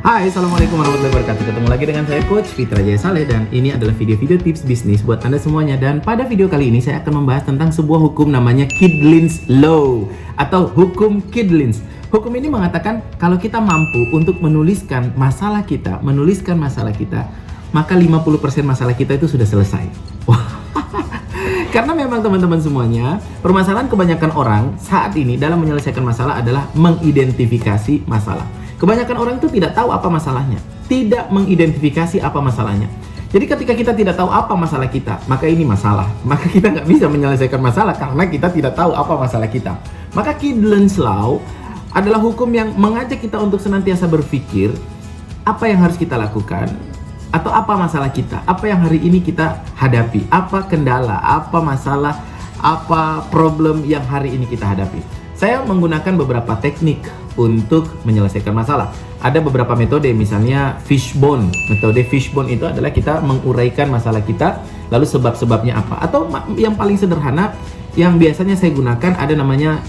Hai, Assalamualaikum warahmatullahi wabarakatuh. Ketemu lagi dengan saya Coach Fitra Jaya Saleh dan ini adalah video-video tips bisnis buat Anda semuanya. Dan pada video kali ini saya akan membahas tentang sebuah hukum namanya Kydlin's Law atau hukum Kydlin's. Hukum ini mengatakan kalau kita mampu untuk menuliskan masalah kita, maka 50% masalah kita itu sudah selesai. Karena memang teman-teman semuanya, permasalahan kebanyakan orang saat ini dalam menyelesaikan masalah adalah mengidentifikasi masalah. Kebanyakan orang itu tidak tahu apa masalahnya, tidak mengidentifikasi apa masalahnya. Jadi ketika kita tidak tahu apa masalah kita, maka ini masalah. Maka kita nggak bisa menyelesaikan masalah karena kita tidak tahu apa masalah kita. Maka Kydlin's Law adalah hukum yang mengajak kita untuk senantiasa berpikir apa yang harus kita lakukan, atau apa masalah kita, apa yang hari ini kita hadapi, apa kendala, apa masalah, apa problem yang hari ini kita hadapi. Saya menggunakan beberapa teknik untuk menyelesaikan masalah. Ada beberapa metode, misalnya fishbone. Metode fishbone itu adalah kita menguraikan masalah kita, lalu sebab-sebabnya apa. Atau yang paling sederhana, yang biasanya saya gunakan ada namanya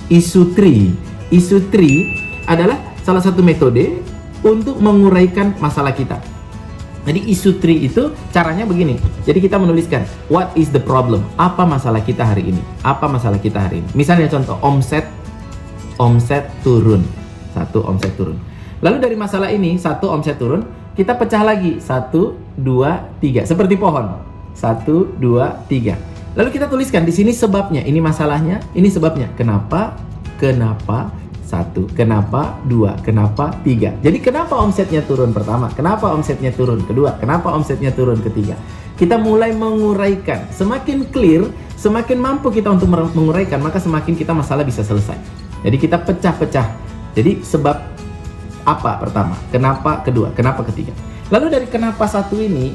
issue tree. Issue tree adalah salah satu metode untuk menguraikan masalah kita. Jadi issue tree itu caranya begini. Jadi kita menuliskan what is the problem? Apa masalah kita hari ini? Apa masalah kita hari ini? Misalnya contoh omset turun. Satu, omset turun. Lalu dari masalah ini, satu, omset turun, kita pecah lagi 1 2 3 seperti pohon. 1 2 3. Lalu kita tuliskan di sini sebabnya, ini masalahnya, ini sebabnya. Kenapa? 1, kenapa 2, kenapa 3. Jadi kenapa omsetnya turun pertama, kenapa omsetnya turun kedua, kenapa omsetnya turun ketiga. Kita mulai menguraikan. Semakin clear, semakin mampu kita untuk menguraikan, maka semakin kita masalah bisa selesai. Jadi kita pecah-pecah. Jadi sebab apa pertama, kenapa kedua, kenapa ketiga. Lalu dari kenapa satu ini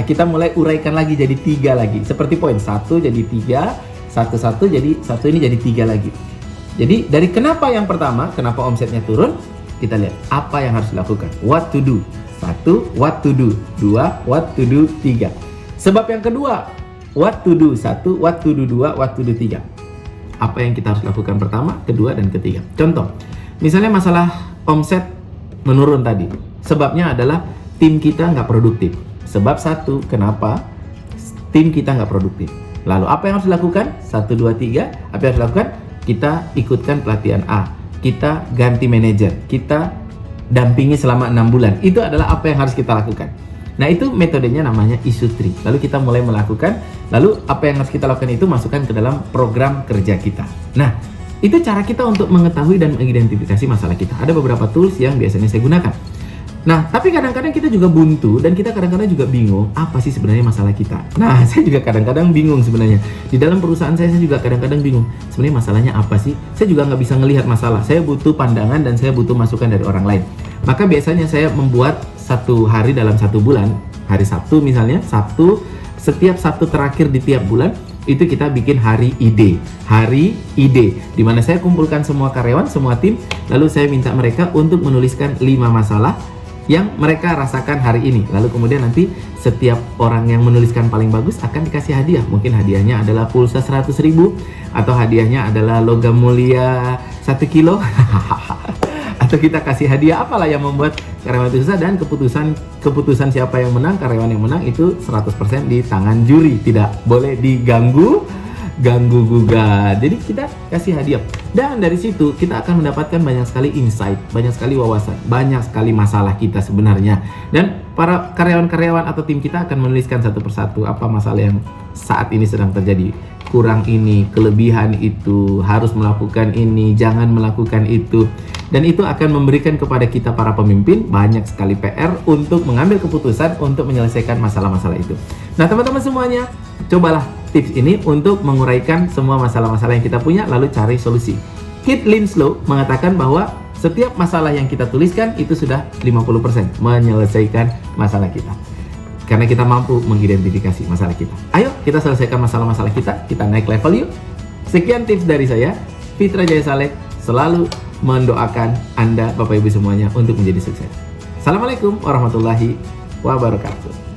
kita mulai uraikan lagi jadi 3 lagi. Seperti poin 1 jadi 3, 1 jadi 1 ini jadi 3 lagi. Jadi dari kenapa yang pertama, kenapa omsetnya turun, kita lihat apa yang harus dilakukan. What to do. 1, what to do. 2, what to do. 3. Sebab yang kedua, what to do. 1, what to do. 2, what to do. 3. Apa yang kita harus lakukan pertama, kedua, dan ketiga. Contoh, misalnya masalah omset menurun tadi. Sebabnya adalah tim kita nggak produktif. Sebab 1, kenapa tim kita nggak produktif. Lalu apa yang harus dilakukan? 1, 2, 3. Apa yang harus dilakukan? Kita ikutkan pelatihan A, kita ganti manajer, kita dampingi selama 6 bulan. Itu adalah apa yang harus kita lakukan. Nah, itu metodenya namanya issue tree. Lalu kita mulai melakukan, lalu apa yang harus kita lakukan itu masukkan ke dalam program kerja kita. Nah, itu cara kita untuk mengetahui dan mengidentifikasi masalah kita. Ada beberapa tools yang biasanya saya gunakan. Nah, tapi kadang-kadang kita juga buntu dan kita kadang-kadang juga bingung apa sih sebenarnya masalah kita. Nah, saya juga kadang-kadang bingung sebenarnya. Di dalam perusahaan saya juga kadang-kadang bingung. Sebenarnya masalahnya apa sih? Saya juga nggak bisa ngelihat masalah. Saya butuh pandangan dan saya butuh masukan dari orang lain. Maka biasanya saya membuat satu hari dalam 1 bulan. Hari Sabtu misalnya, setiap Sabtu terakhir di tiap bulan, itu kita bikin hari ide. Hari ide. Dimana saya kumpulkan semua karyawan, semua tim. Lalu saya minta mereka untuk menuliskan 5 masalah yang mereka rasakan hari ini. Lalu kemudian nanti setiap orang yang menuliskan paling bagus akan dikasih hadiah. Mungkin hadiahnya adalah pulsa 100.000 atau hadiahnya adalah logam mulia 1 kilo atau kita kasih hadiah apalah yang membuat karyawan itu susah. Dan keputusan siapa yang menang, karyawan yang menang itu 100% di tangan juri. Tidak boleh diganggu gugat. Jadi kita kasih hadiah. Dan dari situ kita akan mendapatkan banyak sekali insight, banyak sekali wawasan, banyak sekali masalah kita sebenarnya. Dan para karyawan-karyawan atau tim kita akan menuliskan satu persatu apa masalah yang saat ini sedang terjadi. Kurang ini, kelebihan itu, harus melakukan ini, jangan melakukan itu. Dan itu akan memberikan kepada kita para pemimpin banyak sekali PR untuk mengambil keputusan untuk menyelesaikan masalah-masalah itu. Nah, teman-teman semuanya, cobalah tips ini untuk menguraikan semua masalah-masalah yang kita punya, lalu cari solusi. Kydlin's Law mengatakan bahwa setiap masalah yang kita tuliskan itu sudah 50% menyelesaikan masalah kita. Karena kita mampu mengidentifikasi masalah kita. Ayo kita selesaikan masalah-masalah kita naik level yuk. Sekian tips dari saya, Fitra Jaya Saleh, selalu mendoakan Anda Bapak Ibu semuanya untuk menjadi sukses. Assalamualaikum warahmatullahi wabarakatuh.